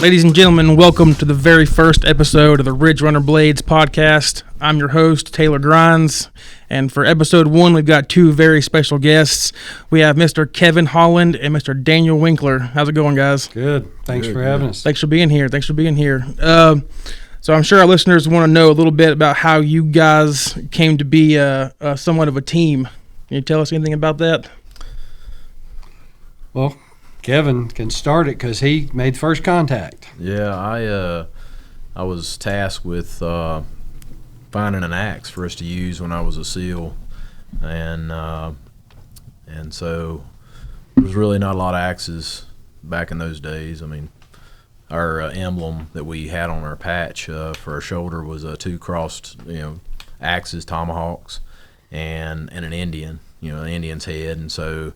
Ladies and gentlemen, welcome to the very first episode of the Ridge Runner Blades podcast. I'm your host, Taylor Grimes, and for episode 1, we've got two very special guests. We have Mr. Kevin Holland and Mr. Daniel Winkler. How's it going, guys? Good. Thanks for having us. Thanks for being here. So I'm sure our listeners want to know a little bit about how you guys came to be somewhat of a team. Can you tell us anything about that? Well, Kevin can start it because he made first contact. Yeah, I was tasked with finding an axe for us to use when I was a SEAL, and so there was really not a lot of axes back in those days. I mean, our emblem that we had on our patch for our shoulder was two crossed, axes, tomahawks, and an Indian, an Indian's head, and so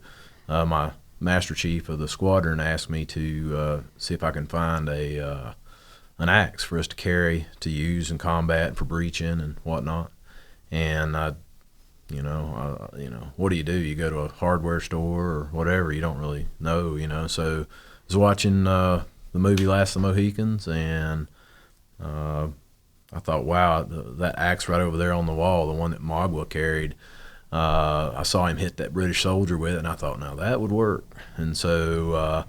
my Master Chief of the squadron asked me to see if I can find an axe for us to carry, to use in combat for breaching and whatnot. And what do? You go to a hardware store or whatever. You don't really know, So I was watching the movie Last of the Mohicans, and I thought, wow, that axe right over there on the wall, the one that Magua carried. I saw him hit that British soldier with it, and I thought, now that would work. And so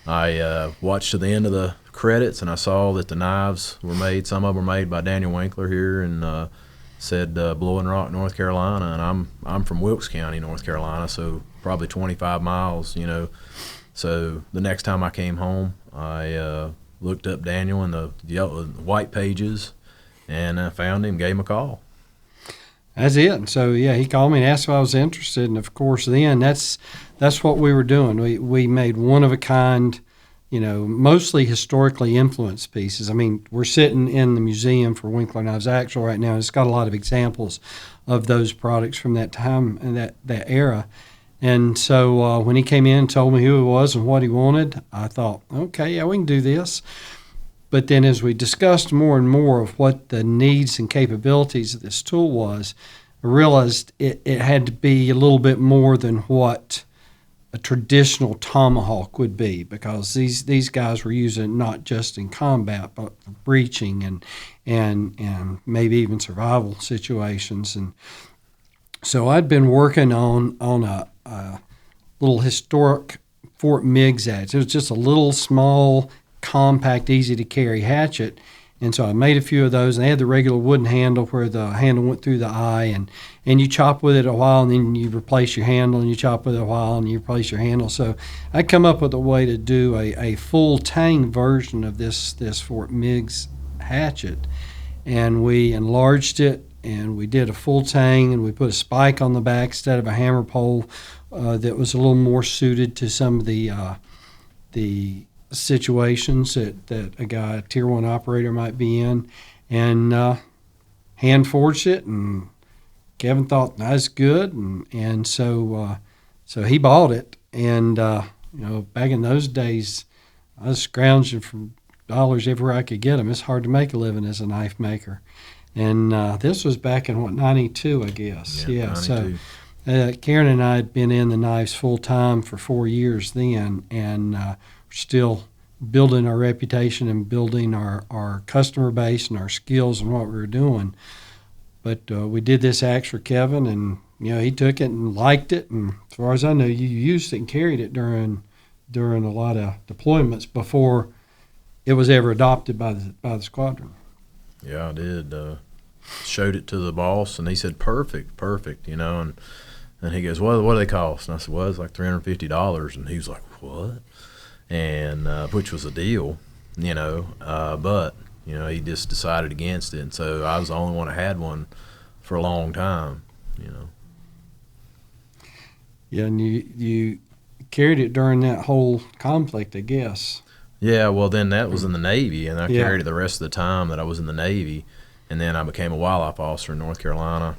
I watched to the end of the credits, and I saw that the knives were made. Some of them were made by Daniel Winkler here in Blowing Rock, North Carolina, and I'm from Wilkes County, North Carolina, so probably 25 miles. So the next time I came home, I looked up Daniel in the white pages, and I found him, gave him a call. That's it. And so, yeah, he called me and asked if I was interested. And, of course, then that's what we were doing. We made one-of-a-kind, mostly historically influenced pieces. I mean, we're sitting in the museum for Winkler Knives Actual right now, and it's got a lot of examples of those products from that time and that era. And so when he came in and told me who he was and what he wanted, I thought, okay, yeah, we can do this. But then as we discussed more and more of what the needs and capabilities of this tool was, I realized it had to be a little bit more than what a traditional tomahawk would be, because these guys were using it not just in combat, but for breaching and maybe even survival situations. And so I'd been working on a little historic Fort Meigs axe. It was just a little small, compact, easy to carry hatchet, and so I made a few of those, and they had the regular wooden handle where the handle went through the eye, and you chop with it a while, and then you replace your handle, and you chop with it a while, and you replace your handle. So I come up with a way to do a full tang version of this Fort Meigs hatchet, and we enlarged it, and we did a full tang, and we put a spike on the back instead of a hammer pole that was a little more suited to some of the situations that a Tier 1 operator might be in, and hand forged it, and Kevin thought that's good, and so he bought it, and back in those days I was scrounging for dollars everywhere I could get them. It's hard to make a living as a knife maker, and this was back in 92, I guess. Yeah. So Karen and I had been in the knives full time for 4 years then, and still building our reputation and building our customer base and our skills and what we were doing. But we did this axe for Kevin, and he took it and liked it, and as far as I know, you used it and carried it during a lot of deployments before it was ever adopted by the squadron. Yeah, I did. Showed it to the boss, and he said, perfect, and he goes, what do they cost? And I said, well, it's like $350, and he was like, what? And which was a deal, but he just decided against it, and so I was the only one that had one for a long time. Yeah, and you carried it during that whole conflict, I guess. Yeah, well, then that was in the Navy, and I carried it the rest of the time that I was in the Navy, and then I became a wildlife officer in North Carolina.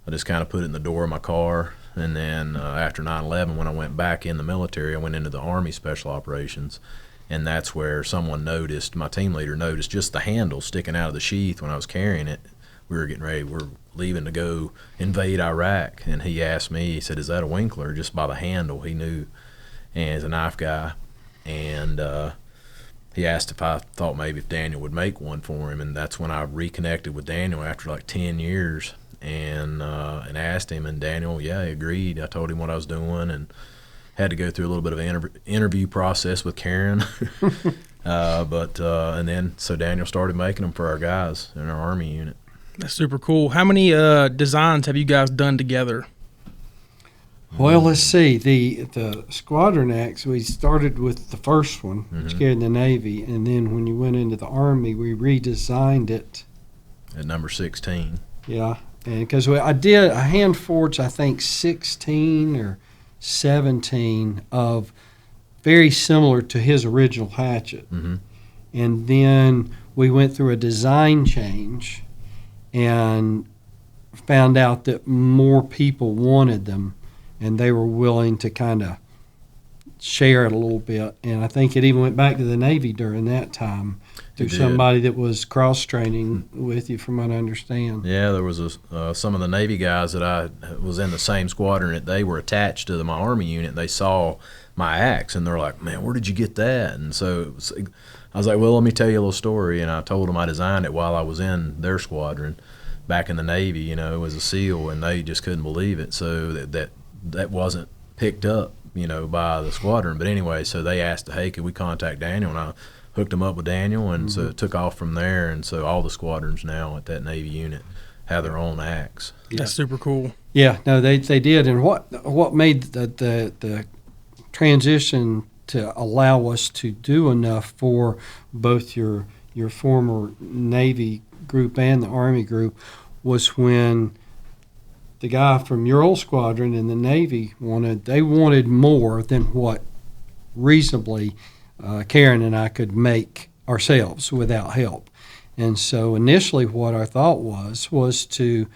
I just kind of put it in the door of my car. And then after 9/11, when I went back in the military, I went into the Army Special Operations, and that's where someone noticed, my team leader noticed, just the handle sticking out of the sheath when I was carrying it. We're leaving to go invade Iraq, and he asked me, he said, is that a Winkler? Just by the handle, he knew, and he's a knife guy. And he asked if I thought maybe if Daniel would make one for him, and that's when I reconnected with Daniel after like 10 years and asked him, and Daniel, he agreed. I told him what I was doing and had to go through a little bit of an interview process with Karen. And then so Daniel started making them for our guys in our Army unit. That's super cool. How many designs have you guys done together? Well, let's see. The squadron axe, we started with the first one, which carried the Navy, and then when you went into the Army, we redesigned it. At number 16. Yeah, and because I did a hand forged, I think 16 or 17 of very similar to his original hatchet. Mm-hmm. And then we went through a design change and found out that more people wanted them, and they were willing to kind of share it a little bit. And I think it even went back to the Navy during that time through somebody that was cross-training with you, from what I understand. Yeah, there was some of the Navy guys that I was in the same squadron that they were attached to my Army unit. They saw my axe, and they're like, man, where did you get that? And so I was like, well, let me tell you a little story. And I told them I designed it while I was in their squadron back in the Navy, as a SEAL, and they just couldn't believe it. So that wasn't picked up, by the squadron. But anyway, so they asked, hey, could we contact Daniel? And I hooked them up with Daniel, and so it took off from there. And so all the squadrons now at that Navy unit have their own axe. Yeah. That's super cool. Yeah, no, they did. And what made the transition to allow us to do enough for both your former Navy group and the Army group was when the guy from your old squadron in the Navy wanted more than what reasonably Karen and I could make ourselves without help. And so initially what our thought was to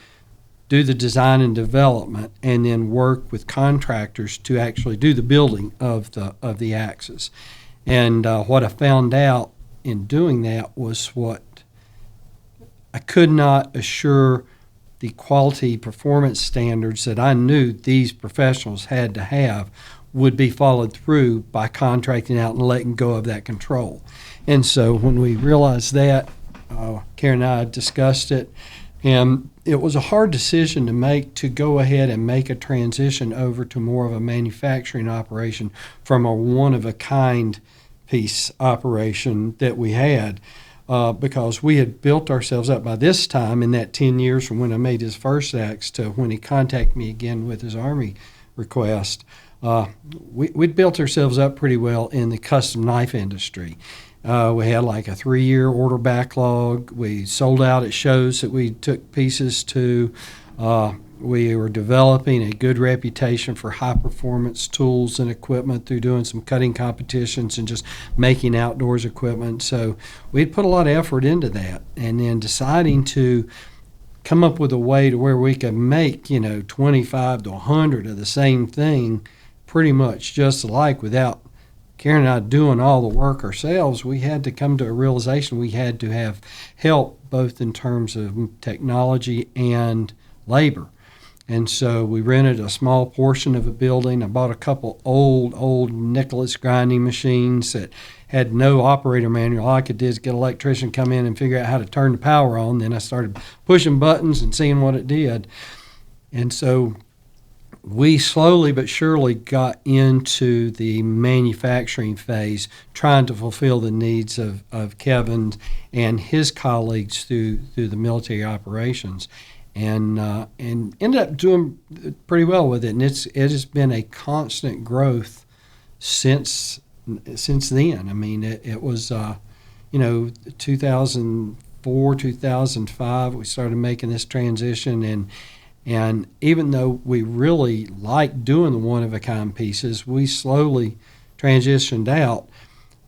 do the design and development and then work with contractors to actually do the building of the axes. And what I found out in doing that was what I could not assure the quality performance standards that I knew these professionals had to have would be followed through by contracting out and letting go of that control. And so when we realized that, Karen and I discussed it, and it was a hard decision to make, to go ahead and make a transition over to more of a manufacturing operation from a one-of-a-kind piece operation that we had, because we had built ourselves up by this time in that 10 years from when I made his first axe to when he contacted me again with his Army request. We'd built ourselves up pretty well in the custom knife industry. We had like a 3-year order backlog. We sold out at shows that we took pieces to. We were developing a good reputation for high-performance tools and equipment through doing some cutting competitions and just making outdoors equipment. So we'd put a lot of effort into that. And then deciding to come up with a way to where we could make, 25 to 100 of the same thing pretty much just alike without Karen and I doing all the work ourselves, we had to come to a realization we had to have help both in terms of technology and labor. And so we rented a small portion of a building. I bought a couple old Nicholas grinding machines that had no operator manual. All I could do is get an electrician come in and figure out how to turn the power on. Then I started pushing buttons and seeing what it did. And so we slowly but surely got into the manufacturing phase, trying to fulfill the needs of Kevin and his colleagues through the military operations. And ended up doing pretty well with it. And it has been a constant growth since then. I mean, it was, 2004, 2005, we started making this transition. And even though we really liked doing the one-of-a-kind pieces, we slowly transitioned out,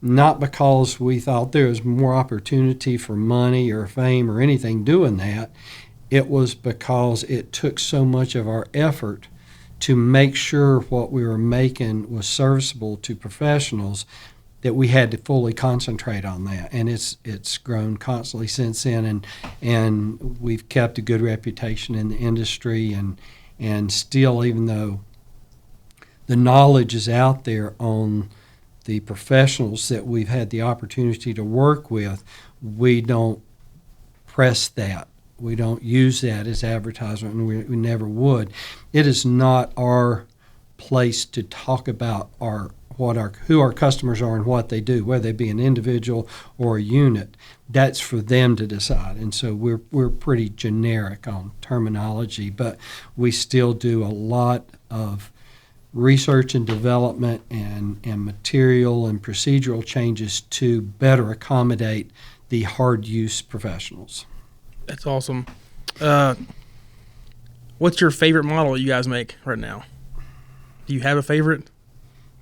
not because we thought there was more opportunity for money or fame or anything doing that. It was because it took so much of our effort to make sure what we were making was serviceable to professionals that we had to fully concentrate on that. And it's grown constantly since then, and we've kept a good reputation in the industry, and still, even though the knowledge is out there on the professionals that we've had the opportunity to work with, we don't press that. We don't use that as advertisement, and we never would. It is not our place to talk about who our customers are and what they do, whether they be an individual or a unit. That's for them to decide. And so we're pretty generic on terminology, but we still do a lot of research and development and material and procedural changes to better accommodate the hard use professionals. That's awesome. What's your favorite model you guys make right now? Do you have a favorite?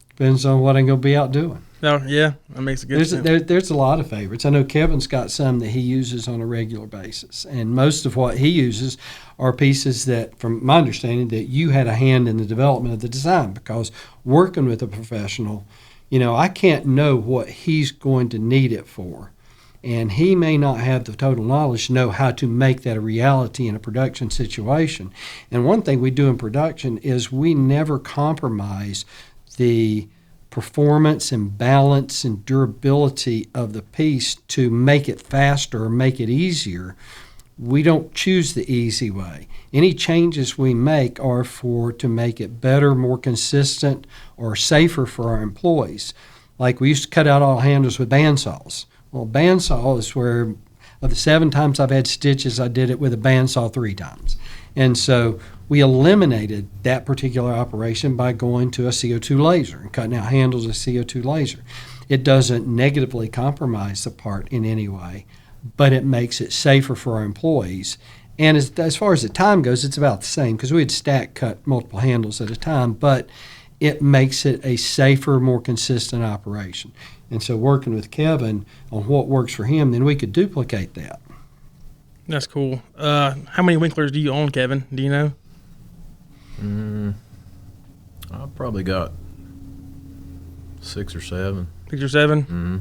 Depends on what I'm going to be out doing. Oh, yeah, that makes a good sense. There's a lot of favorites. I know Kevin's got some that he uses on a regular basis, and most of what he uses are pieces that, from my understanding, that you had a hand in the development of the design, because working with a professional, I can't know what he's going to need it for, and he may not have the total knowledge to know how to make that a reality in a production situation. And one thing we do in production is we never compromise the performance and balance and durability of the piece to make it faster or make it easier. We don't choose the easy way. Any changes we make are to make it better, more consistent, or safer for our employees. Like we used to cut out all handles with bandsaws. Well, bandsaw is where, of the 7 times I've had stitches, I did it with a bandsaw 3 times. And so we eliminated that particular operation by going to a CO2 laser and cutting out handles with CO2 laser. It doesn't negatively compromise the part in any way, but it makes it safer for our employees. And as far as the time goes, it's about the same, because we'd stack cut multiple handles at a time, but it makes it a safer, more consistent operation. And so working with Kevin on what works for him, then we could duplicate that. That's cool. How many Winklers do you own, Kevin? Do you know? I've probably got 6 or 7. 6 or 7? Mm-hmm.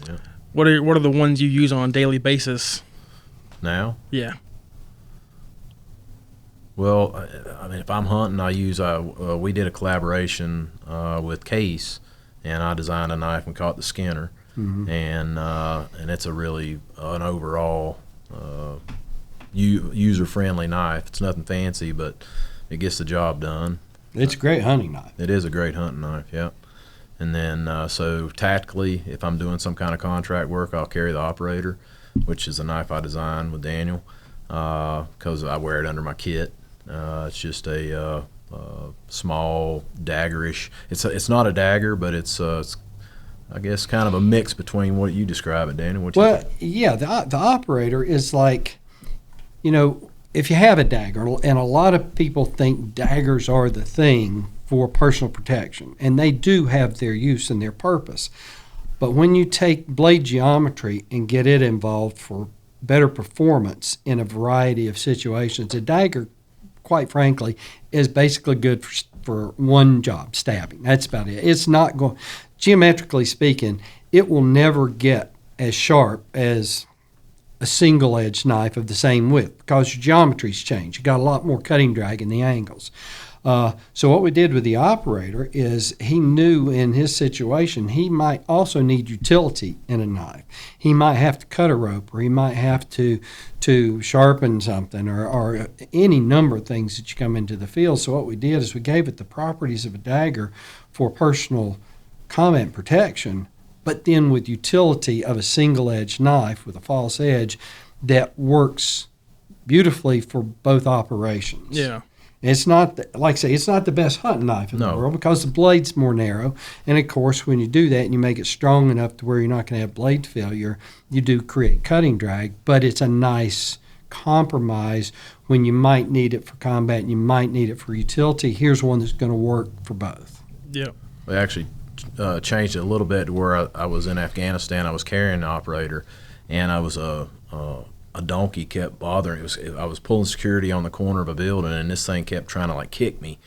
Yeah. What are the ones you use on a daily basis? Now? Yeah. Well, I mean, if I'm hunting, I use. We did a collaboration with Case, and I designed a knife and caught the Skinner, and it's a really an overall user-friendly knife. It's nothing fancy, but it gets the job done. It's a great hunting knife. It is a great hunting knife, yeah. And then so tactically, if I'm doing some kind of contract work, I'll carry the operator, which is a knife I designed with Daniel, because I wear it under my kit. It's just a small daggerish. It's not a dagger, but it's I guess kind of a mix between what you describe it, Daniel. The operator is like, if you have a dagger, and a lot of people think daggers are the thing for personal protection, and they do have their use and their purpose. But when you take blade geometry and get it involved for better performance in a variety of situations, a dagger, quite frankly, is basically good for one job, stabbing. That's about it. It's not going, geometrically speaking, it will never get as sharp as a single-edged knife of the same width, because your geometry's changed. You got a lot more cutting drag in the angles. So what we did with the operator is he knew in his situation he might also need utility in a knife. He might have to cut a rope, or he might have to sharpen something, or any number of things that you come into the field. So what we did is we gave it the properties of a dagger for personal combat protection, but then with utility of a single-edged knife with a false edge that works beautifully for both operations. Yeah. It's not, like I say, it's not the best hunting knife in the world, because the blade's more narrow. And, of course, when you do that and you make it strong enough to where you're not going to have blade failure, you do create cutting drag. But it's a nice compromise when you might need it for combat and you might need it for utility. Here's one that's going to work for both. Yeah. We actually changed it a little bit to where I was in Afghanistan. I was carrying the operator, and I was a donkey kept bothering. I was pulling security on the corner of a building, and this thing kept trying to kick me,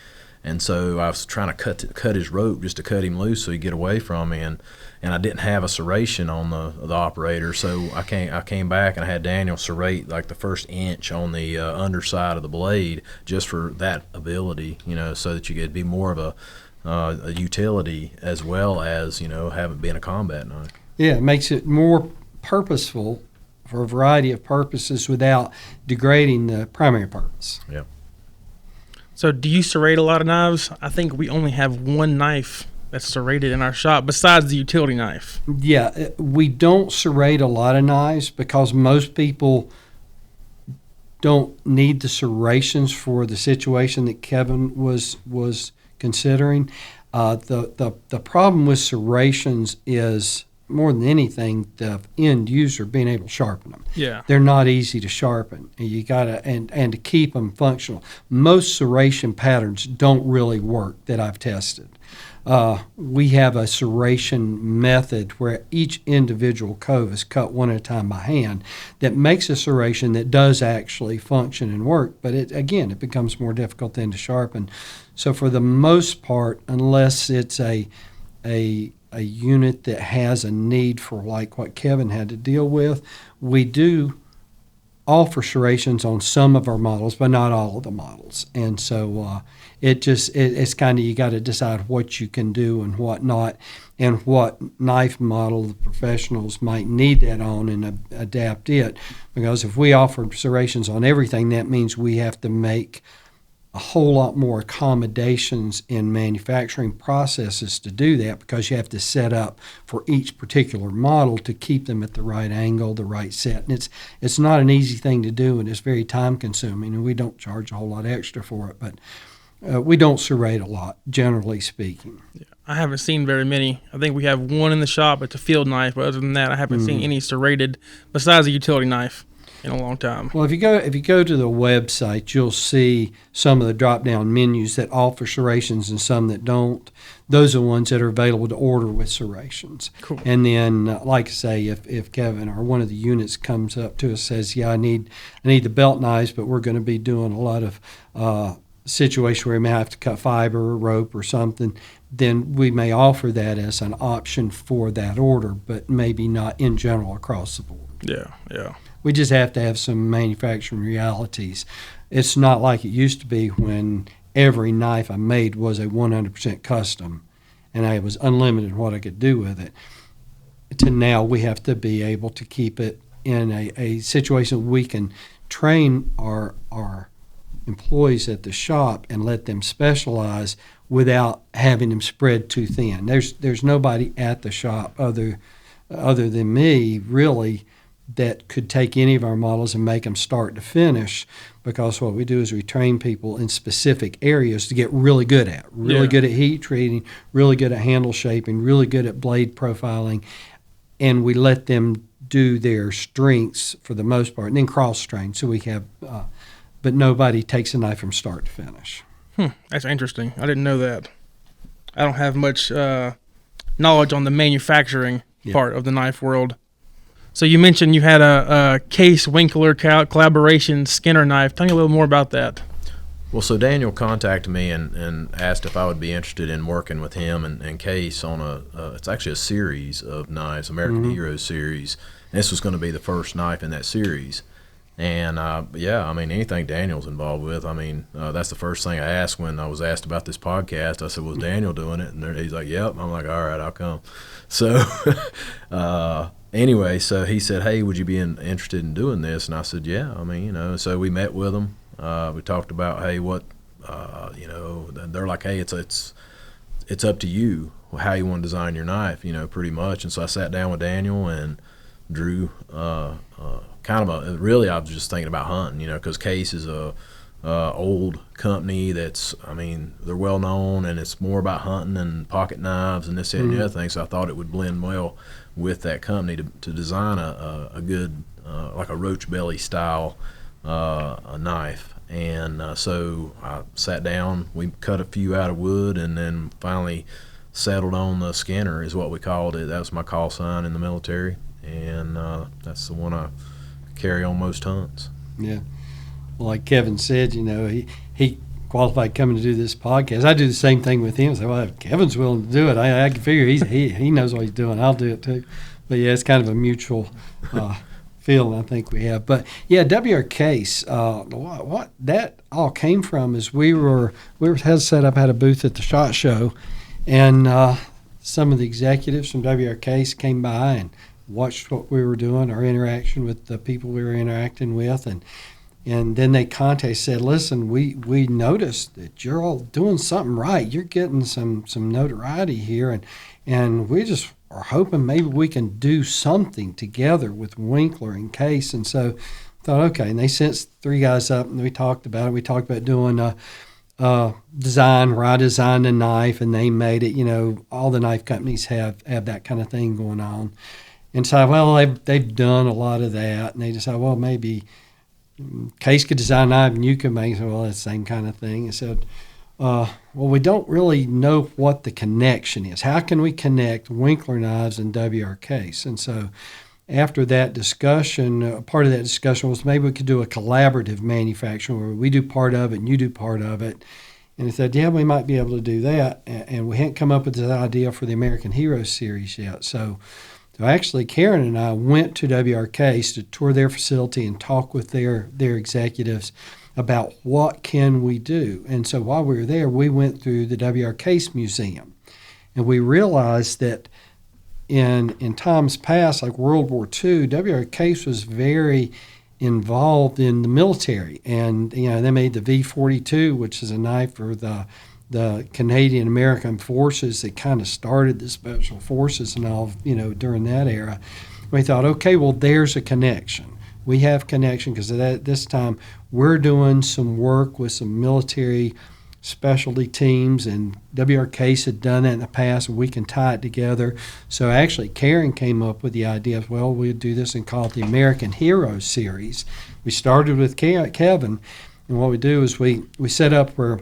and so I was trying to cut his rope just to cut him loose so he'd get away from me, and I didn't have a serration on the operator, so I came back and I had Daniel serrate the first inch on the underside of the blade just for that ability, so that you could be more of a a utility as well as, having been a combat knife. Yeah, it makes it more purposeful for a variety of purposes without degrading the primary purpose. Yeah. So do you serrate a lot of knives? I think we only have one knife that's serrated in our shop besides the utility knife. Yeah, we don't serrate a lot of knives because most people don't need the serrations for the situation that Kevin was considering. The problem with serrations is, more than anything, the end user being able to sharpen them. Yeah. They're not easy to sharpen. You gotta and to keep them functional. Most serration patterns don't really work that I've tested. We have a serration method where each individual cove is cut one at a time by hand that makes a serration that does actually function and work, but it becomes more difficult then to sharpen. So for the most part, unless it's a unit that has a need for, like what Kevin had to deal with, we do offer serrations on some of our models, but not all of the models. And so it's kind of, you got to decide what you can do and what not, and what knife model the professionals might need that on, and adapt it. Because if we offer serrations on everything, that means we have to make a whole lot more accommodations in manufacturing processes to do that, because you have to set up for each particular model to keep them at the right angle, the right set. And it's not an easy thing to do, and it's very time consuming, and we don't charge a whole lot extra for it, but we don't serrate a lot, generally speaking. Yeah. I haven't seen very many. I think we have one in the shop. It's a field knife, but other than that, I haven't seen any serrated besides a utility knife in a long time. Well, if you go to the website, you'll see some of the drop-down menus that offer serrations and some that don't. Those are ones that are available to order with serrations. Cool. And then, like I say, if Kevin or one of the units comes up to us and says, "Yeah, I need the belt knives, but we're going to be doing a lot of situation where we may have to cut fiber or rope or something," then we may offer that as an option for that order, but maybe not in general across the board. Yeah. We just have to have some manufacturing realities. It's not like it used to be when every knife I made was a 100% custom and I was unlimited in what I could do with it. To now we have to be able to keep it in a situation we can train our employees at the shop and let them specialize without having them spread too thin. There's nobody at the shop other than me, really, that could take any of our models and make them start to finish, because what we do is we train people in specific areas to get really good at. Good at heat treating, really good at handle shaping, really good at blade profiling, and we let them do their strengths for the most part, and then cross-train. So we have, but nobody takes a knife from start to finish. That's interesting. I didn't know that. I don't have much knowledge on the manufacturing part of the knife world. So you mentioned you had a Case Winkler collaboration Skinner knife. Tell me a little more about that. Well, so Daniel contacted me and asked if I would be interested in working with him and Case on it's actually a series of knives, American Hero series. And this was going to be the first knife in that series. And anything Daniel's involved with, that's the first thing I asked when I was asked about this podcast. I said, "Was Daniel doing it?" And he's like, "Yep." I'm like, "All right, I'll come." So anyway, so he said, "Hey, would you be interested in doing this?" And I said, "Yeah." So we met with him. We talked about, hey, what, they're like, "Hey, it's up to you how you want to design your knife," pretty much. And so I sat down with Daniel and drew really I was just thinking about hunting, because Case is a old company that's, they're well known, and it's more about hunting and pocket knives and this, that, and the other thing. So I thought it would blend well with that company to design a good, like a roach belly style a knife. And so I sat down, we cut a few out of wood, and then finally settled on the Skinner is what we called it. That was my call sign in the military, and that's the one I carry on most hunts. Yeah. Well, like Kevin said, he qualified coming to do this podcast. I do the same thing with him. So, well, if Kevin's willing to do it, I can figure he knows what he's doing. I'll do it too. But yeah, it's kind of a mutual feeling I think we have. But yeah, W.R. Case, what that all came from is we had set up, had a booth at the SHOT Show, and some of the executives from W.R. Case came by and watched what we were doing, our interaction with the people we were interacting with, and then they contacted, said, listen, we noticed that you're all doing something right. You're getting some notoriety here, and we just are hoping maybe we can do something together with Winkler and Case. And so I thought, okay. And they sent 3 guys up, and we talked about it. We talked about doing design, where I designed a knife, and they made it. You know, all the knife companies have that kind of thing going on. And so, well, they've done a lot of that. And they decided, well, maybe Case could design a knife and you could make it. Well, that's the same kind of thing. And said, well, we don't really know what the connection is. How can we connect Winkler Knives and W.R. Case? And so after that discussion, part of that discussion was maybe we could do a collaborative manufacturing where we do part of it and you do part of it. And I said, yeah, we might be able to do that. And we hadn't come up with this idea for the American Hero series yet. So actually, Karen and I went to W.R. Case to tour their facility and talk with their executives about what can we do. And so while we were there, we went through the W.R. Case Museum. And we realized that in times past, like World War II, W.R. Case was very involved in the military. And, you know, they made the V-42, which is a knife for the Canadian American forces that kind of started the special forces and all, you know, during that era. We thought, okay, well, there's a connection. We have connection because at this time we're doing some work with some military specialty teams, and W.R. Case had done that in the past, and we can tie it together. So actually, Karen came up with the idea of, well, we'd do this and call it the American Hero series. We started with Kevin, and what we do is we set up where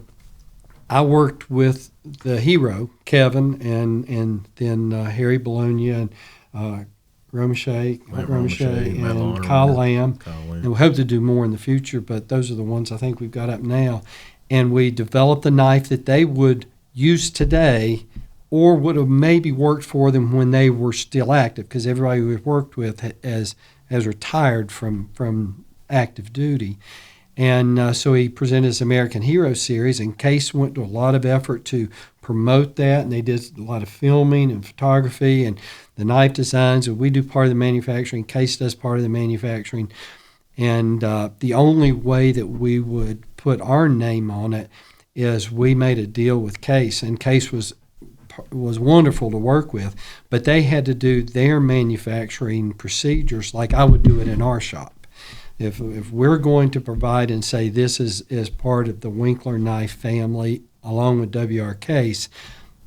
I worked with the hero, Kevin, and then Harry Bologna and Romeshay and Kyle Lamb. And we hope to do more in the future, but those are the ones I think we've got up now. And we developed the knife that they would use today or would have maybe worked for them when they were still active, because everybody we've worked with has retired from active duty. And so he presented his American Hero series, and Case went to a lot of effort to promote that, and they did a lot of filming and photography and the knife designs. And we do part of the manufacturing. Case does part of the manufacturing. And the only way that we would put our name on it is we made a deal with Case, and Case was wonderful to work with, but they had to do their manufacturing procedures like I would do it in our shop. If we're going to provide and say this is part of the Winkler knife family along with W.R. Case,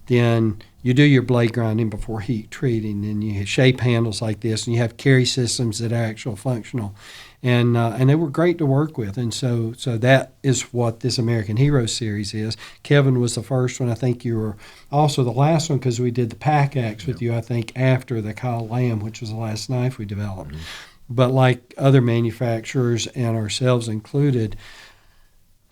then you do your blade grinding before heat treating, and you shape handles like this, and you have carry systems that are actual functional. And they were great to work with. And so that is what this American Hero series is. Kevin was the first one. I think you were also the last one because we did the pack axe with you, I think, after the Kyle Lamb, which was the last knife we developed. Mm-hmm. But like other manufacturers and ourselves included,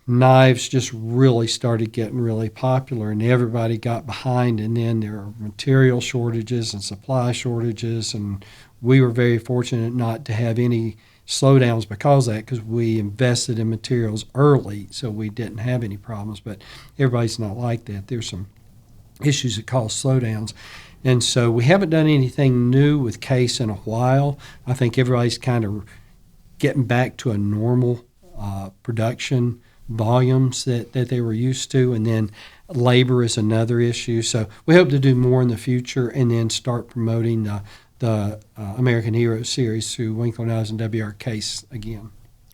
knives just really started getting really popular, and everybody got behind. And then there are material shortages and supply shortages, and we were very fortunate not to have any slowdowns because of that, because we invested in materials early, so we didn't have any problems. But everybody's not like that. There's some issues that cause slowdowns. And so we haven't done anything new with Case in a while. I think everybody's kind of getting back to a normal production volumes that they were used to. And then labor is another issue. So we hope to do more in the future and then start promoting the American Hero series through Winkler Knives and W.R. Case again.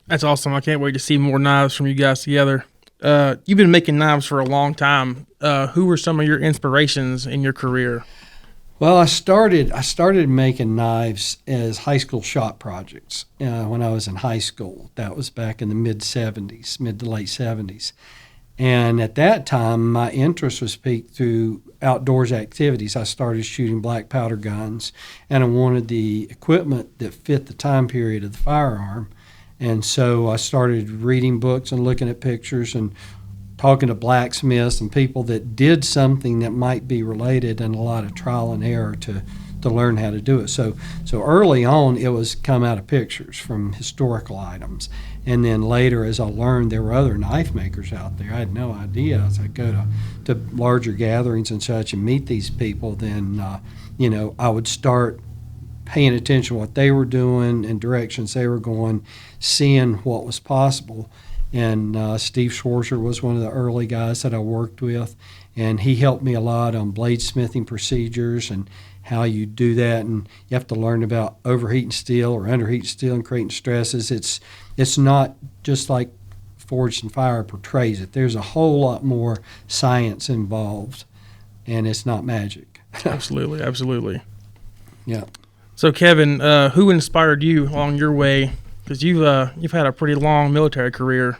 That's awesome. I can't wait to see more knives from you guys together. You've been making knives for a long time. Who were some of your inspirations in your career? Well, I started making knives as high school shop projects when I was in high school. That was back in the mid to late 70s. And at that time, my interest was piqued through outdoors activities. I started shooting black powder guns, and I wanted the equipment that fit the time period of the firearm. And so I started reading books and looking at pictures and talking to blacksmiths and people that did something that might be related, and a lot of trial and error to to learn how to do it. So early on, it was come out of pictures from historical items. And then later, as I learned, there were other knife makers out there. I had no idea. As I go to larger gatherings and such and meet these people, then, I would start paying attention to what they were doing and directions they were going, seeing what was possible. And Steve Schwarzer was one of the early guys that I worked with, and he helped me a lot on bladesmithing procedures and how you do that. And you have to learn about overheating steel or underheating steel and creating stresses. It's not just like Forged in Fire portrays it. There's a whole lot more science involved, and it's not magic. Absolutely. Yeah. So, Kevin, who inspired you along your way? Because you've had a pretty long military career.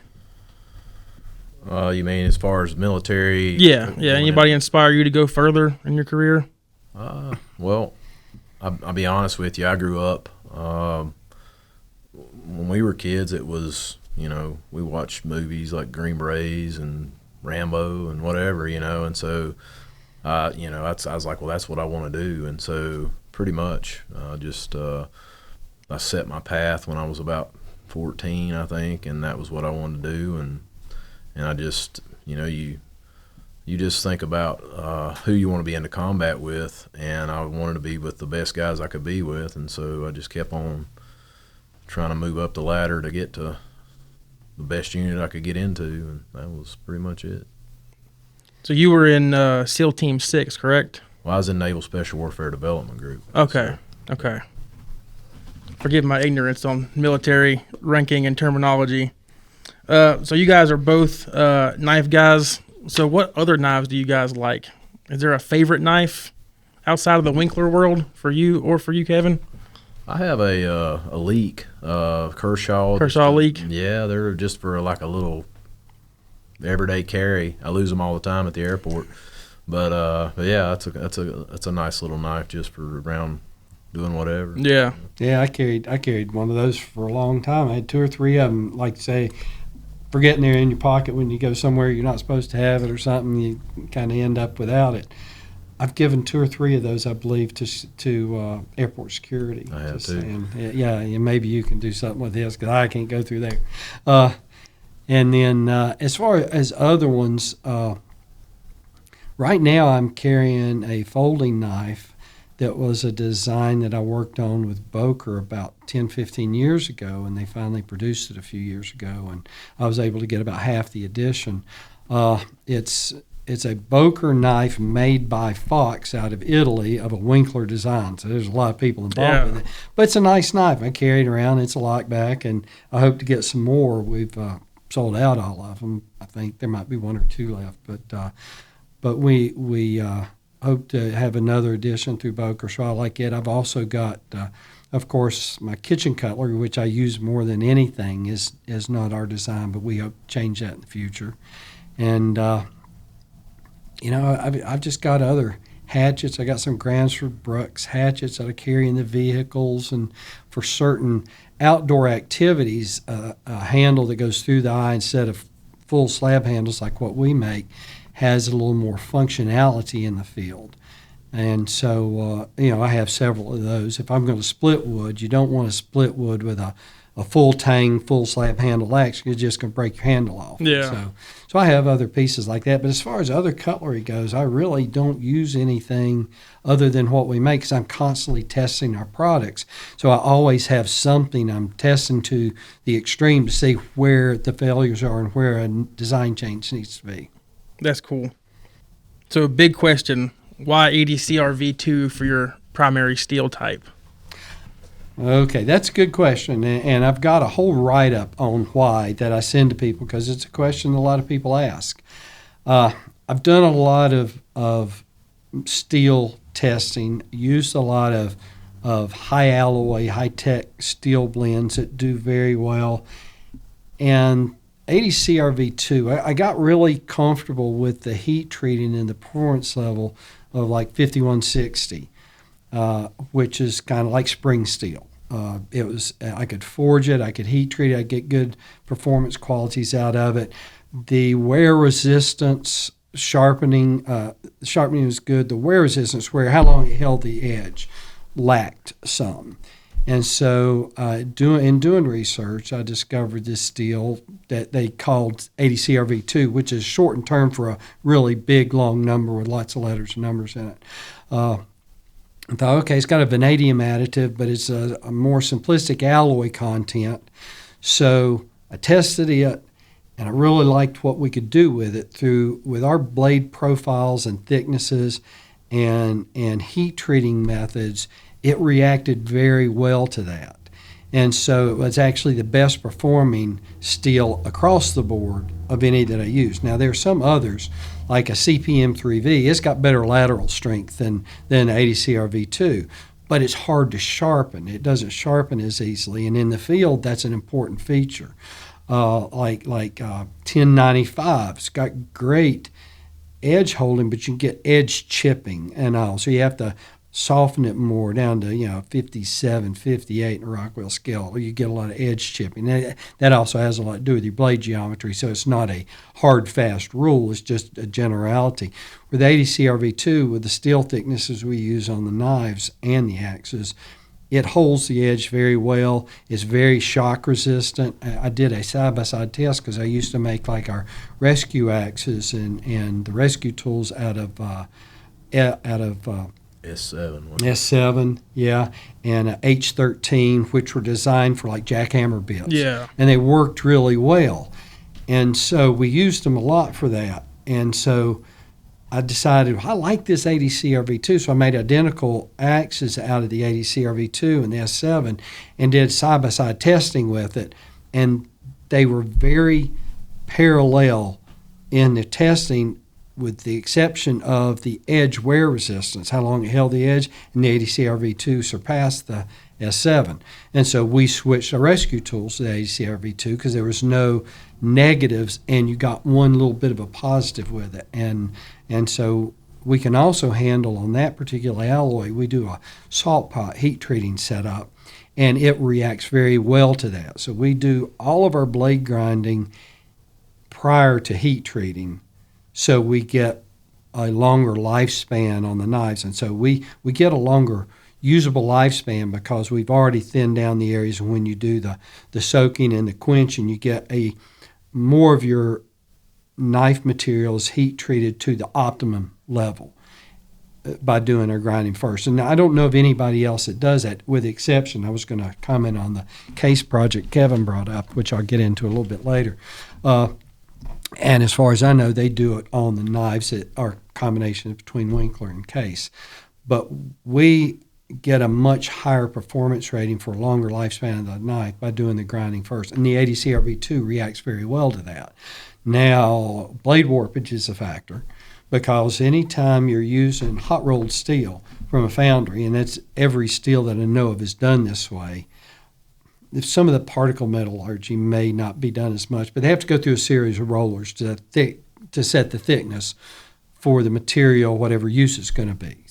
You mean as far as military? Yeah. Anybody inspire you to go further in your career? Well, I'll be honest with you. I grew up when we were kids. It was we watched movies like Green Berets and Rambo and whatever, and so I was like, well, that's what I want to do, and so pretty much I set my path when I was about 14, I think, and that was what I wanted to do, and I just you just think about who you want to be into combat with, and I wanted to be with the best guys I could be with, and so I just kept on trying to move up the ladder to get to the best unit I could get into, and that was pretty much it. So you were in SEAL Team 6, correct? Well, I was in Naval Special Warfare Development Group. Okay. Forgive my ignorance on military ranking and terminology. So you guys are both knife guys. So what other knives do you guys like? Is there a favorite knife outside of the Winkler world for you or for you, Kevin? I have a Leek, Kershaw. Leek? Yeah, they're just for like a little everyday carry. I lose them all the time at the airport. But yeah, that's a nice little knife just for around doing whatever. Yeah, I carried one of those for a long time. I had 2 or 3 of them. Like say, forgetting they're in your pocket when you go somewhere you're not supposed to have it or something, you kind of end up without it. I've given 2 or 3 of those, I believe, to airport security. I have too. Yeah, maybe you can do something with this because I can't go through there. And then as far as other ones, right now I'm carrying a folding knife that was a design that I worked on with Boker about 10, 15 years ago, and they finally produced it a few years ago, and I was able to get about half the edition. It's a Boker knife made by Fox out of Italy of a Winkler design, so there's a lot of people involved with it. But it's a nice knife. I carry it around. It's a lockback, and I hope to get some more. We've sold out all of them. I think there might be 1 or 2 left, but we hope to have another edition through Boker, so I like it. I've also got, of course, my kitchen cutlery, which I use more than anything, is not our design, but we hope to change that in the future. And I've just got other hatchets. I got some Gransford Brooks hatchets that I carry in the vehicles, and for certain outdoor activities, a handle that goes through the eye instead of full slab handles like what we make has a little more functionality in the field. And so, I have several of those. If I'm going to split wood, you don't want to split wood with a full tang, full slab handle axe. You're just going to break your handle off. Yeah. So I have other pieces like that. But as far as other cutlery goes, I really don't use anything other than what we make because I'm constantly testing our products. So I always have something I'm testing to the extreme to see where the failures are and where a design change needs to be. That's cool. So, big question, why ADCR V2 for your primary steel type? Okay, that's a good question, and I've got a whole write-up on why that I send to people because it's a question a lot of people ask. I've done a lot of steel testing, used a lot of high alloy, high-tech steel blends that do very well, and ADCR V2, I got really comfortable with the heat treating and the performance level of like 5160, which is kind of like spring steel. I could forge it, I could heat treat it, I get good performance qualities out of it. The wear resistance, sharpening was good. The wear resistance, how long it held the edge, lacked some. And so doing research, I discovered this steel that they called ADCRV2, which is shortened term for a really big, long number with lots of letters and numbers in it. I thought, okay, it's got a vanadium additive, but it's a more simplistic alloy content. So I tested it, and I really liked what we could do with it with our blade profiles and thicknesses and heat treating methods. It reacted very well to that. And so it was actually the best performing steel across the board of any that I used. Now, there are some others, like a CPM3V. It's got better lateral strength than ADCRV2, but it's hard to sharpen. It doesn't sharpen as easily. And in the field, that's an important feature. Like 1095's got great edge holding, but you can get edge chipping and all. So you have to soften it more down to 57, 58 in a Rockwell scale, or you get a lot of edge chipping. That also has a lot to do with your blade geometry, so it's not a hard, fast rule. It's just a generality. With ADCRV2, with the steel thicknesses we use on the knives and the axes, it holds the edge very well. It's very shock resistant. I did a side-by-side test because I used to make like our rescue axes and the rescue tools out of S7, yeah, and a H13, which were designed for like jackhammer bits. Yeah. And they worked really well. And so we used them a lot for that. And so I decided, I like this ADCRV2, so I made identical axes out of the ADCRV2 and the S7 and did side-by-side testing with it. And they were very parallel in the testing, with the exception of the edge wear resistance, how long it held the edge, and the ADCRV2 surpassed the S7. And so we switched our rescue tools to the ADCRV2 because there was no negatives, and you got one little bit of a positive with it. And so we can also handle on that particular alloy, we do a salt pot heat treating setup, and it reacts very well to that. So we do all of our blade grinding prior to heat treating, so we get a longer lifespan on the knives. And so we get a longer usable lifespan because we've already thinned down the areas. And when you do the soaking and the quenching, you get more of your knife material is heat treated to the optimum level by doing our grinding first. And I don't know of anybody else that does that, with the exception, I was going to comment on the case project Kevin brought up, which I'll get into a little bit later. And as far as I know, they do it on the knives that are a combination between Winkler and Case. But we get a much higher performance rating for a longer lifespan of the knife by doing the grinding first. And the ADCRV2 reacts very well to that. Now, blade warpage is a factor, because anytime you're using hot rolled steel from a foundry, and that's every steel that I know of is done this way, if some of the particle metallurgy may not be done as much, but they have to go through a series of rollers to set the thickness for the material, whatever use it's going to be.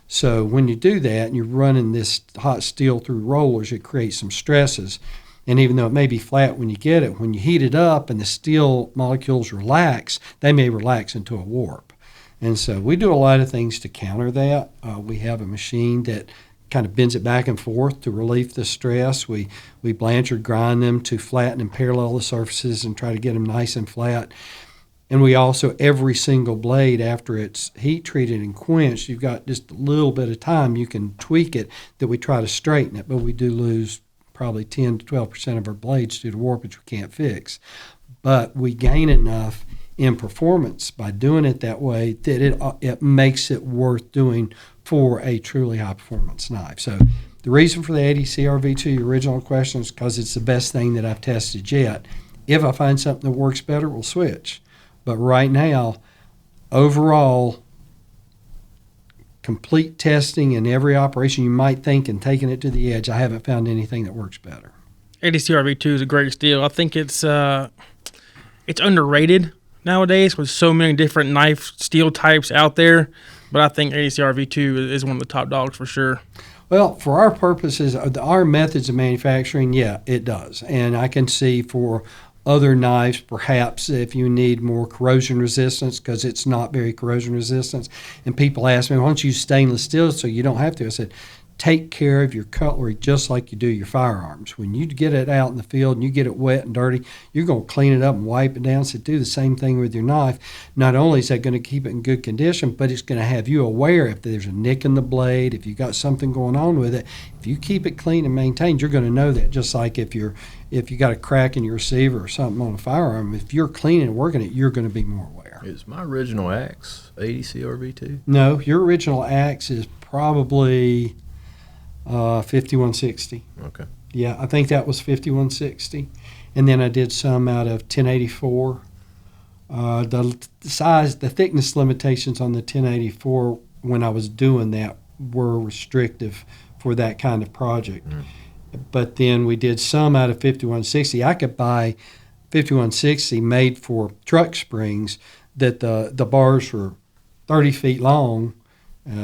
So when you do that and you're running this hot steel through rollers, it creates some stresses. And even though it may be flat when you get it, when you heat it up and the steel molecules relax, they may relax into a warp. And so we do a lot of things to counter that. We have a machine that kind of bends it back and forth to relieve the stress. We Blanchard grind them to flatten and parallel the surfaces and try to get them nice and flat. And we also, every single blade, after it's heat treated and quenched, you've got just a little bit of time, you can tweak it, that we try to straighten it, but we do lose probably 10 to 12% of our blades due to warpage we can't fix. But we gain enough in performance by doing it that way that it makes it worth doing for a truly high-performance knife. So the reason for the ADCRV2, your original question, is because it's the best thing that I've tested yet. If I find something that works better, we'll switch. But right now, overall, complete testing in every operation you might think and taking it to the edge, I haven't found anything that works better. ADCRV2 is a great steel. I think it's underrated nowadays with so many different knife steel types out there. But I think ADCRV2 is one of the top dogs for sure. Well, for our purposes, our methods of manufacturing, yeah, it does. And I can see for other knives, perhaps if you need more corrosion resistance, because it's not very corrosion resistant. And people ask me, why don't you use stainless steel so you don't have to? I said, take care of your cutlery just like you do your firearms. When you get it out in the field and you get it wet and dirty, you're going to clean it up and wipe it down. So do the same thing with your knife. Not only is that going to keep it in good condition, but it's going to have you aware if there's a nick in the blade, if you got something going on with it. If you keep it clean and maintained, you're going to know that. Just like if you got a crack in your receiver or something on a firearm, if you're cleaning and working it, you're going to be more aware. Is my original axe 80 CRV2? No, your original axe is probably 5160. Okay. Yeah, I think that was 5160. And then I did some out of 1084. The thickness limitations on the 1084 when I was doing that were restrictive for that kind of project. But then we did some out of 5160. I could buy 5160 made for truck springs that the bars were 30 feet long,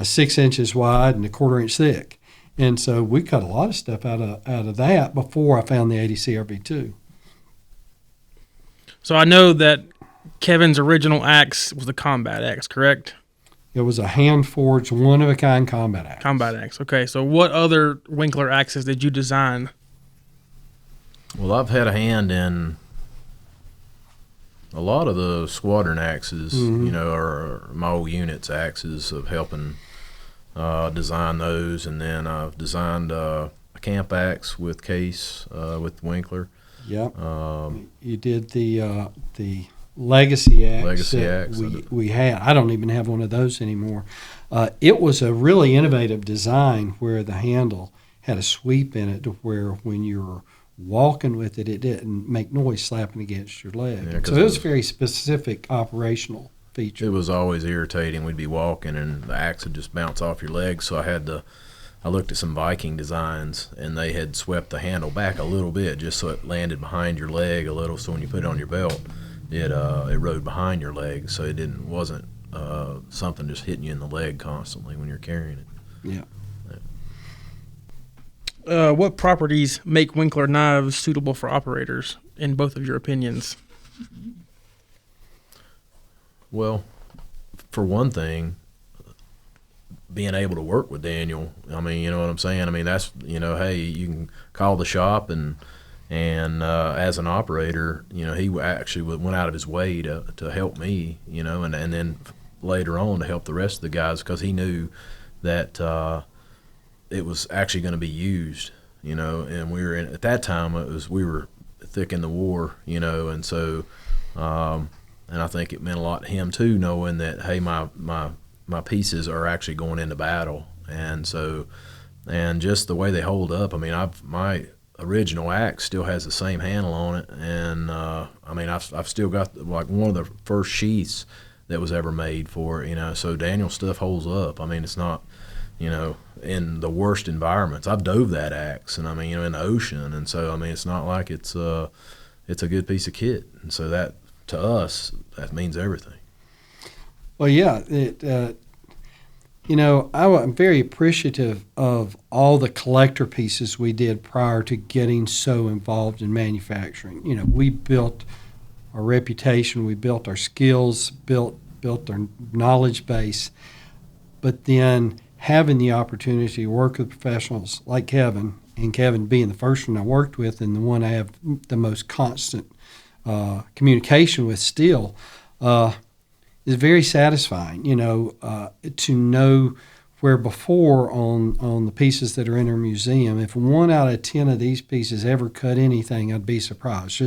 6 inches wide, and a 1/4 inch thick. And so we cut a lot of stuff out of that before I found the 80 CRV2. So I know that Kevin's original axe was the combat axe, correct? It was a hand-forged, one-of-a-kind combat axe. Combat axe. Okay. So what other Winkler axes did you design? Well, I've had a hand in a lot of the squadron axes, or my old unit's axes of helping design those. And then I've designed a camp axe with case with Winkler. Yep. You did the Legacy axe. Legacy axe. We had. I don't even have one of those anymore. It was a really innovative design where the handle had a sweep in it to where when you were walking with it, it didn't make noise slapping against your leg. Yeah, so it was a very specific operational feature. It was always irritating. We'd be walking and the axe would just bounce off your leg. So I looked at some Viking designs and they had swept the handle back a little bit just so it landed behind your leg a little. So when you put it on your belt, it rode behind your leg. So it wasn't something just hitting you in the leg constantly when you're carrying it. Yeah. What properties make Winkler knives suitable for operators, in both of your opinions? Well, for one thing, being able to work with Daniel. I mean, you know what I'm saying? I mean, that's, hey, you can call the shop and as an operator, he actually went out of his way to help me, and then later on to help the rest of the guys because he knew that it was actually going to be used, and we were at that time we were thick in the war, and so and I think it meant a lot to him too, knowing that, hey, my pieces are actually going into battle, and so and just the way they hold up. I mean, my original axe still has the same handle on it, and I've still got like one of the first sheaths that was ever made for it, so Daniel's stuff holds up. I mean, it's not, in the worst environments. I've dove that axe, and in the ocean, and so it's not like it's a good piece of kit, and so that to us that means everything. Well, yeah, I'm very appreciative of all the collector pieces we did prior to getting so involved in manufacturing. We built our reputation, we built our skills, built our knowledge base, but then having the opportunity to work with professionals like Kevin, and Kevin being the first one I worked with and the one I have the most constant communication with still, is very satisfying, to know where before on the pieces that are in our museum, if 1 out of 10 of these pieces ever cut anything, I'd be surprised,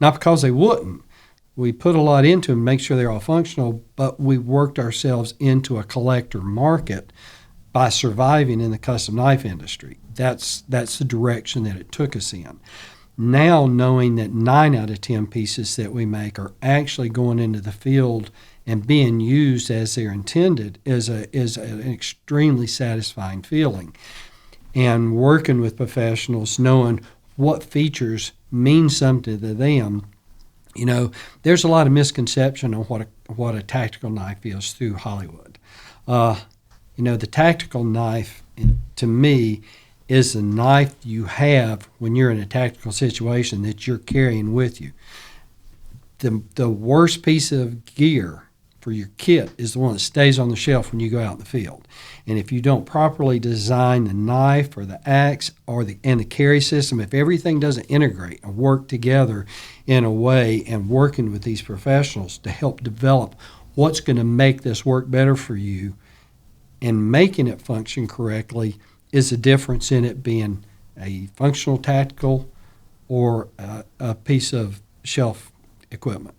not because they wouldn't. We put a lot into them, make sure they're all functional, but we worked ourselves into a collector market by surviving in the custom knife industry. That's the direction that it took us in. Now knowing that 9 out of 10 pieces that we make are actually going into the field and being used as they're intended is an extremely satisfying feeling. And working with professionals, knowing what features mean something to them, there's a lot of misconception on what a tactical knife is through Hollywood. The tactical knife, to me, is the knife you have when you're in a tactical situation that you're carrying with you. The worst piece of gear for your kit is the one that stays on the shelf when you go out in the field. And if you don't properly design the knife or the axe and the carry system, if everything doesn't integrate and work together in a way, and working with these professionals to help develop what's going to make this work better for you and making it function correctly, is the difference in it being a functional tactical or a piece of shelf equipment.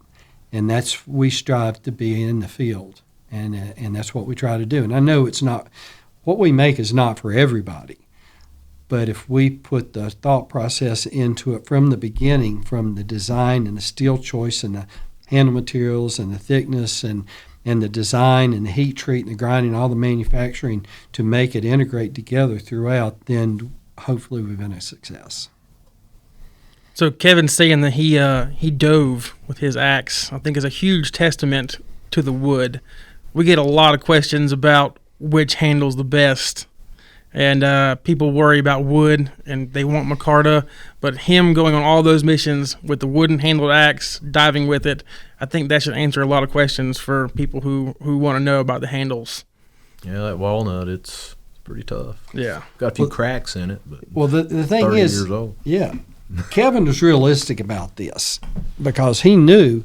And we strive to be in the field, and that's what we try to do. And I know it's not, what we make is not for everybody, but if we put the thought process into it from the beginning, from the design and the steel choice and the handle materials and the thickness and the design and the heat treat and the grinding, all the manufacturing to make it integrate together throughout, then hopefully we've been a success. So Kevin's saying that he dove with his axe, I think, is a huge testament to the wood. We get a lot of questions about which handle's the best, and people worry about wood and they want micarta, but him going on all those missions with the wooden handled axe, diving with it, I think that should answer a lot of questions for people who want to know about the handles. Yeah, that walnut, it's pretty tough. Yeah. Got a few cracks in it, but the thing 30 is, years old. Yeah, Kevin was realistic about this because he knew,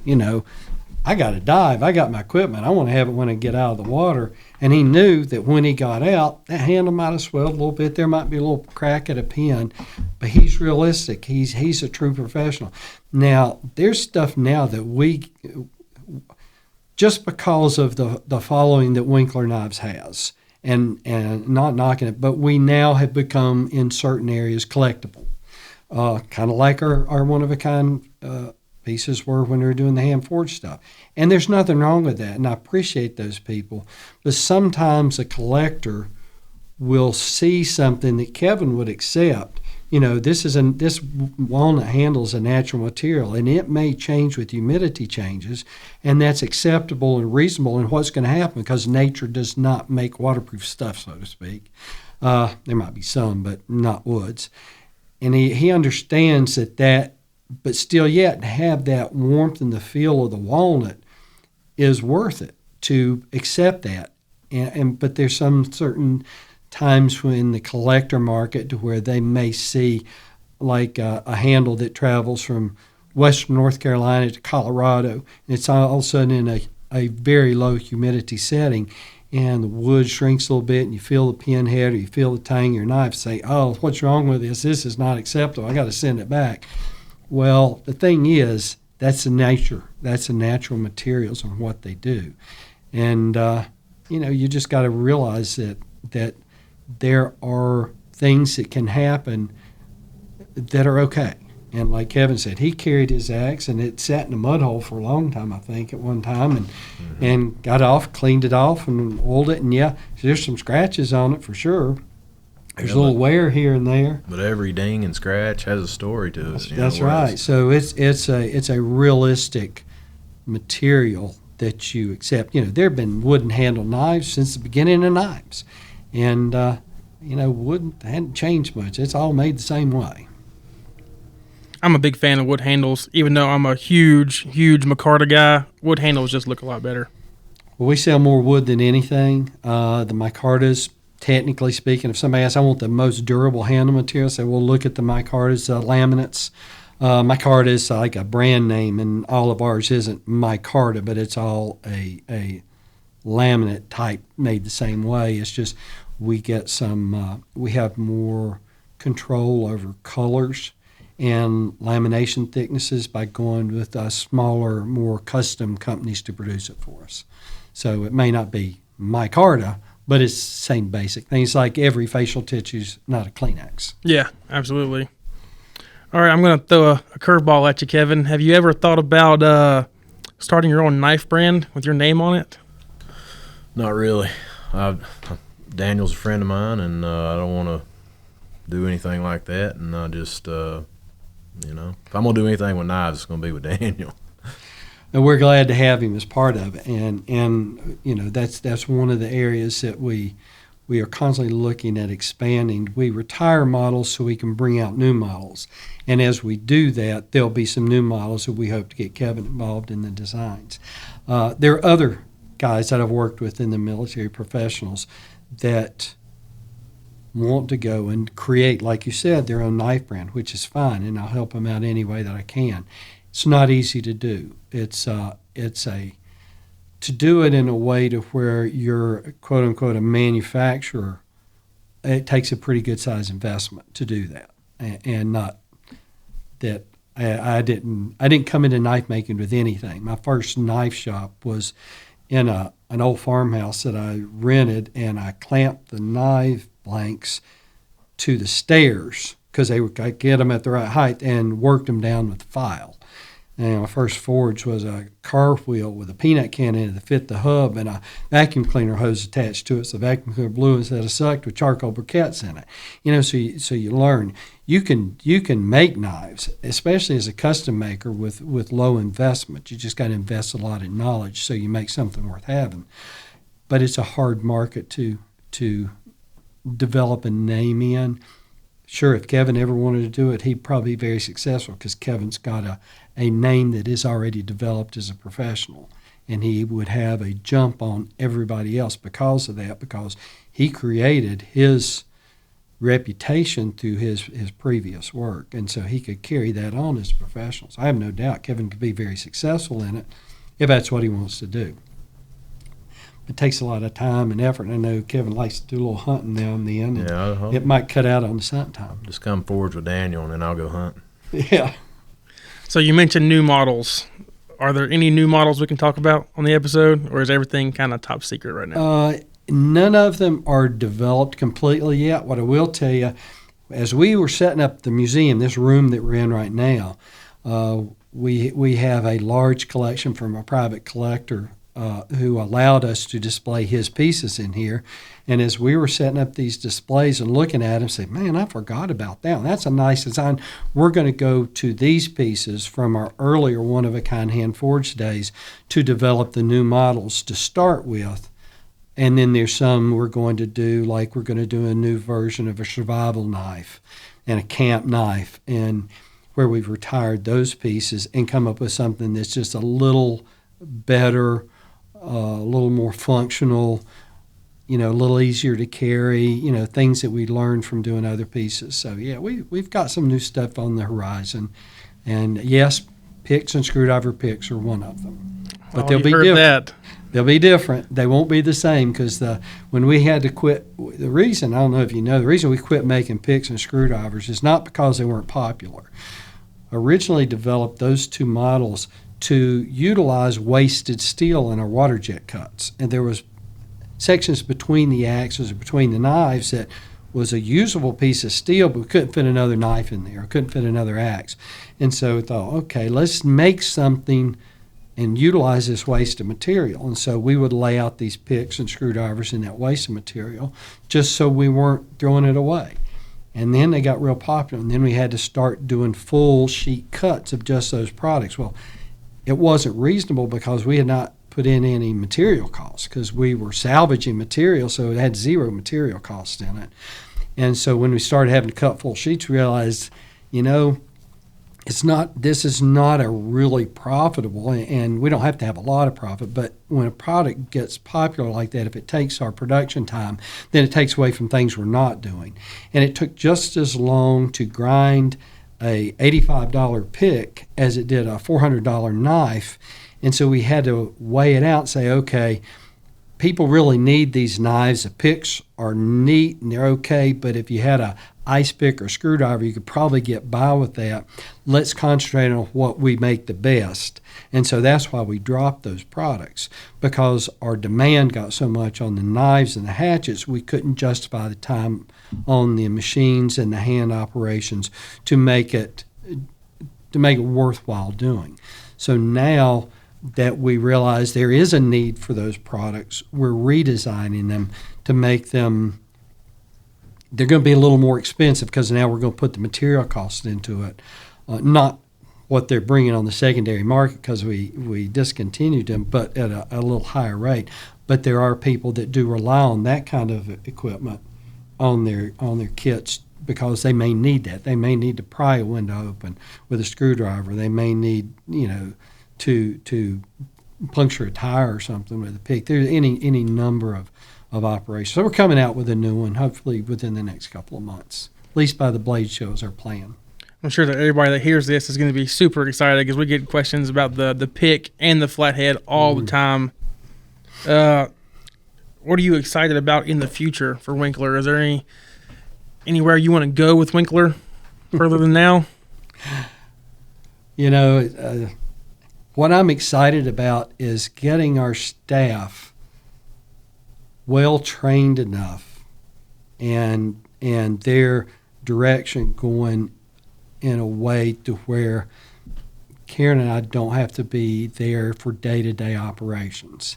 I got to dive. I got my equipment. I want to have it when I get out of the water. And he knew that when he got out, that handle might have swelled a little bit. There might be a little crack at a pin, but he's realistic. He's a true professional. Now, there's stuff now that we, just because of the following that Winkler Knives has, and not knocking it, but we now have become in certain areas collectible. Kind of like our one-of-a-kind pieces were when we were doing the hand-forged stuff. And there's nothing wrong with that, and I appreciate those people. But sometimes a collector will see something that Kevin would accept. This walnut handle is a natural material, and it may change with humidity changes, and that's acceptable and reasonable in what's going to happen because nature does not make waterproof stuff, so to speak. There might be some, but not woods. And he understands that, but still yet have that warmth and the feel of the walnut is worth it to accept that. But there's some certain times in the collector market to where they may see like a handle that travels from western North Carolina to Colorado, and it's all of a sudden in a very low humidity setting, and the wood shrinks a little bit, and you feel the pin head or you feel the tang of your knife, say, oh, what's wrong with this? This is not acceptable. I got to send it back. Well, the thing is, that's the nature. That's the natural materials and what they do. And, you just got to realize that there are things that can happen that are okay. And like Kevin said, he carried his axe, and it sat in a mud hole for a long time, I think, at one time, and got off, cleaned it off, and oiled it. And, yeah, there's some scratches on it for sure. There's a little wear here and there. But every ding and scratch has a story to it. That's right. So it's a realistic material that you accept. There have been wooden handled knives since the beginning of knives. And, wood hadn't changed much. It's all made the same way. I'm a big fan of wood handles. Even though I'm a huge micarta guy, wood handles just look a lot better. Well, we sell more wood than anything. The micartas, technically speaking, if somebody asks, I want the most durable handle material, I say, well, look at the micartas, laminates. Micarta is like a brand name, and all of ours isn't micarta, but it's all a laminate type made the same way. It's just we get we have more control over colors and lamination thicknesses by going with smaller, more custom companies to produce it for us. So it may not be micarta, but it's the same basic things. Like every facial tissue's not a Kleenex. Yeah, absolutely. All right, I'm going to throw a curveball at you, Kevin. Have you ever thought about starting your own knife brand with your name on it? Not really. Daniel's a friend of mine, and I don't want to do anything like that. And I just, if I'm going to do anything with knives, it's going to be with Daniel. And we're glad to have him as part of it. And that's one of the areas that we are constantly looking at expanding. We retire models so we can bring out new models. And as we do that, there'll be some new models that we hope to get Kevin involved in the designs. There are other guys that I've worked with in the military, professionals that want to go and create, like you said, their own knife brand, which is fine, and I'll help them out any way that I can. It's not easy to do. To do it in a way to where you're, quote unquote, a manufacturer, it takes a pretty good size investment to do that. And not that I didn't come into knife making with anything. My first knife shop was in an old farmhouse that I rented, and I clamped the knife blanks to the stairs because I could get them at the right height and worked them down with the file. And my first forge was a car wheel with a peanut can in it that fit the hub and a vacuum cleaner hose attached to it. So the vacuum cleaner blew instead of sucked with charcoal briquettes in it. So you learn. You can make knives, especially as a custom maker with low investment. You just got to invest a lot in knowledge so you make something worth having. But it's a hard market to develop a name in. Sure, if Kevin ever wanted to do it, he'd probably be very successful because Kevin's got a name that is already developed as a professional, and he would have a jump on everybody else because of that, because he created his reputation through his previous work, and so he could carry that on as a professional. So I have no doubt Kevin could be very successful in it if that's what he wants to do. It takes a lot of time and effort, and I know Kevin likes to do a little hunting now and then. And Yeah, it might cut out on the hunt time. just come forward with Daniel, and then I'll go hunt. Yeah. So you mentioned new models. Are there any new models we can talk about on the episode, or is everything kind of top secret right now? None of them are developed completely yet. What I will tell you, as we were setting up the museum, this room that we're in right now, we have a large collection from a private collector who allowed us to display his pieces in here. And as we were setting up these displays and looking at them, say, man, I forgot about that. That's a nice design. We're going to go to these pieces from our earlier one-of-a-kind hand-forged days to develop the new models to start with. And then there's some we're going to do, like we're going to do a new version of a survival knife and a camp knife, and where we've retired those pieces and come up with something that's just a little better, a little more functional, a little easier to carry, things that we learned from doing other pieces. So, yeah, we've got some new stuff on the horizon. And, yes, picks and screwdriver picks are one of them. But they'll be different. That. They'll be different. They won't be the same because when we had to quit, the reason, I don't know if you know, the reason we quit making picks and screwdrivers is not because they weren't popular. Originally developed those two models to utilize wasted steel in our water jet cuts. And there was sections between the axes or between the knives that was a usable piece of steel, but we couldn't fit another knife in there, couldn't fit another axe. And so we thought, okay, let's make something and utilize this wasted material. And so we would lay out these picks and screwdrivers in that wasted material just so we weren't throwing it away. And then they got real popular, and then we had to start doing full sheet cuts of just those products. Well, it wasn't reasonable because we had not put in any material costs because we were salvaging material, so it had zero material cost in it. And so when we started having to cut full sheets, we realized, this is not a really profitable, and we don't have to have a lot of profit, but when a product gets popular like that, if it takes our production time, then it takes away from things we're not doing. And it took just as long to grind a $85 pick as it did a $400 knife. And so we had to weigh it out and say, okay, people really need these knives. The picks are neat and they're okay, but if you had a ice pick or screwdriver, you could probably get by with that. Let's concentrate on what we make the best. And so that's why we dropped those products, because our demand got so much on the knives and the hatchets, we couldn't justify the time on the machines and the hand operations to make it worthwhile doing. So now that we realize there is a need for those products, we're redesigning them to make them, they're going to be a little more expensive because now we're going to put the material costs into it, not what they're bringing on the secondary market because we discontinued them, but at a little higher rate. But there are people that do rely on that kind of equipment on their kits because they may need that. They may need to pry a window open with a screwdriver. They may need, to puncture a tire or something with a pick. There's any number of operations. So we're coming out with a new one, hopefully within the next couple of months. At least by the Blade Show is our plan. I'm sure that everybody that hears this is going to be super excited because we get questions about the pick and the flathead all the time. What are you excited about in the future for Winkler? Is there anywhere you want to go with Winkler further than now? You know, what I'm excited about is getting our staff well trained enough and their direction going in a way to where Karen and I don't have to be there for day-to-day operations.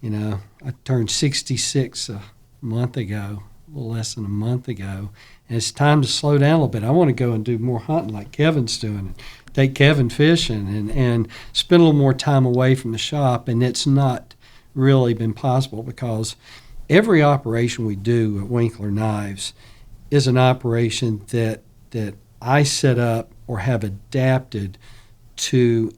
You know, I turned 66 a month ago, a little less than a month ago, and it's time to slow down a little bit. I want to go and do more hunting like Kevin's doing, take Kevin fishing and spend a little more time away from the shop, and it's not really been possible because every operation we do at Winkler Knives is an operation that I set up or have adapted to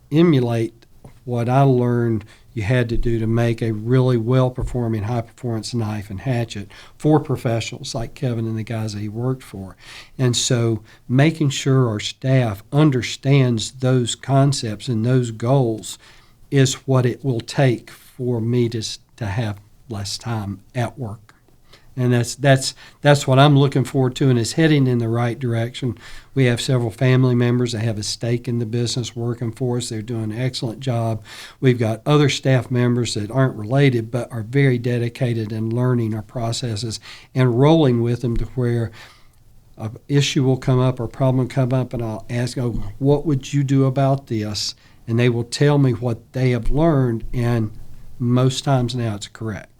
emulate what I learned you had to do to make a really well-performing, high-performance knife and hatchet for professionals like Kevin and the guys that he worked for. And so making sure our staff understands those concepts and those goals is what it will take for me to have less time at work. And that's what I'm looking forward to, and it's heading in the right direction. We have several family members that have a stake in the business working for us. They're doing an excellent job. We've got other staff members that aren't related but are very dedicated in learning our processes and rolling with them to where an issue will come up or a problem will come up, and I'll ask, what would you do about this? And they will tell me what they have learned, and most times now it's correct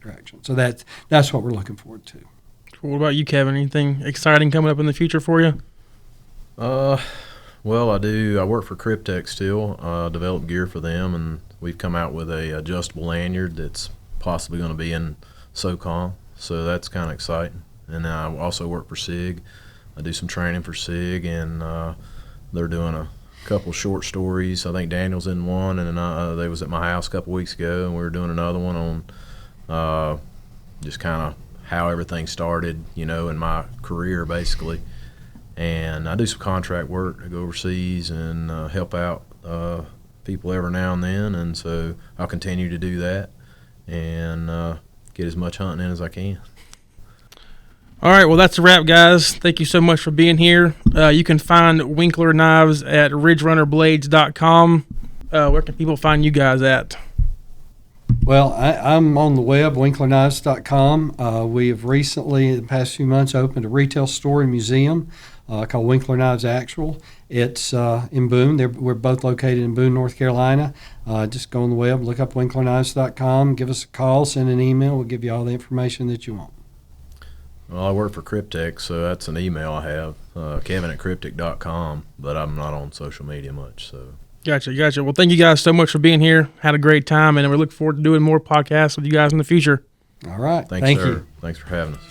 direction. So that's what we're looking forward to. What about you, Kevin? Anything exciting coming up in the future for you? Well, I do. I work for Cryptek still, develop gear for them, and we've come out with a adjustable lanyard that's possibly going to be in SOCOM, so that's kind of exciting. And I also work for SIG. I do some training for SIG, and they're doing a couple short stories. I think Daniel's in one, and then they was at my house a couple weeks ago, and we were doing another one on just kind of how everything started, you know, in my career basically. And I do some contract work. I go overseas and help out people every now and then, and so I'll continue to do that and get as much hunting in as I can. All right, well, that's a wrap, guys. Thank you so much for being here. You can find Winkler Knives at ridgerunnerblades.com. Where can people find you guys at? Well, I'm on the web, winklernnives.com. We have recently, in the past few months, opened a retail store and museum called Winkler Knives Actual. It's in Boone. We're both located in Boone, North Carolina. Just go on the web, look up winklernnives.com, give us a call, send an email. We'll give you all the information that you want. Well, I work for Cryptek, so that's an email I have, kevin@cryptek.com, but I'm not on social media much, so. Gotcha. Well, thank you guys so much for being here. Had a great time, and we look forward to doing more podcasts with you guys in the future. All right. Thank you. Thanks for having us.